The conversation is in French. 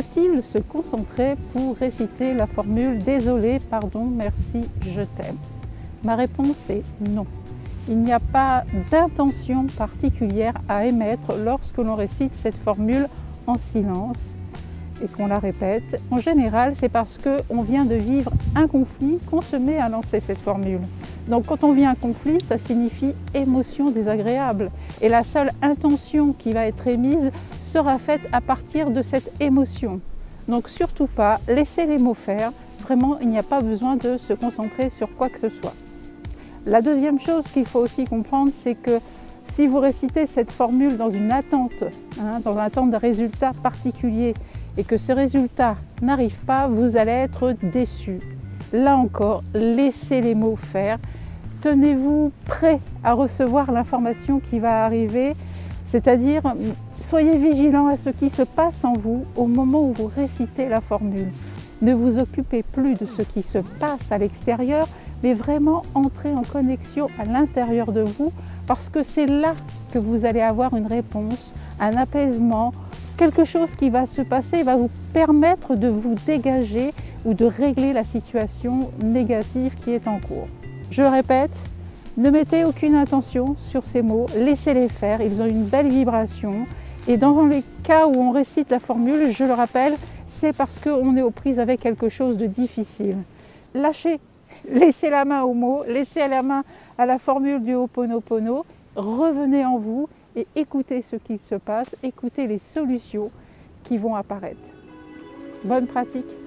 faut-il se concentrer pour réciter la formule « Désolé, pardon, merci, je t'aime ». Ma réponse est non. Il n'y a pas d'intention particulière à émettre lorsque l'on récite cette formule en silence et qu'on la répète. En général, c'est parce qu'on vient de vivre un conflit qu'on se met à lancer cette formule. Donc quand on vit un conflit, ça signifie émotion désagréable. Et la seule intention qui va être émise sera faite à partir de cette émotion. Donc surtout pas, laissez les mots faire. Vraiment, il n'y a pas besoin de se concentrer sur quoi que ce soit. La deuxième chose qu'il faut aussi comprendre, c'est que si vous récitez cette formule dans une attente, dans l'attente d'un résultat particulier, et que ce résultat n'arrive pas, vous allez être déçu. Là encore, laissez les mots faire. Tenez-vous prêt à recevoir l'information qui va arriver, c'est-à-dire soyez vigilant à ce qui se passe en vous au moment où vous récitez la formule. Ne vous occupez plus de ce qui se passe à l'extérieur, mais vraiment entrez en connexion à l'intérieur de vous, parce que c'est là que vous allez avoir une réponse, un apaisement, quelque chose qui va se passer, va vous permettre de vous dégager ou de régler la situation négative qui est en cours. Je le répète, ne mettez aucune intention sur ces mots, laissez-les faire, ils ont une belle vibration. Et dans les cas où on récite la formule, je le rappelle, c'est parce qu'on est aux prises avec quelque chose de difficile. Lâchez, laissez la main aux mots, laissez la main à la formule du Ho'oponopono, revenez en vous et écoutez ce qui se passe, écoutez les solutions qui vont apparaître. Bonne pratique!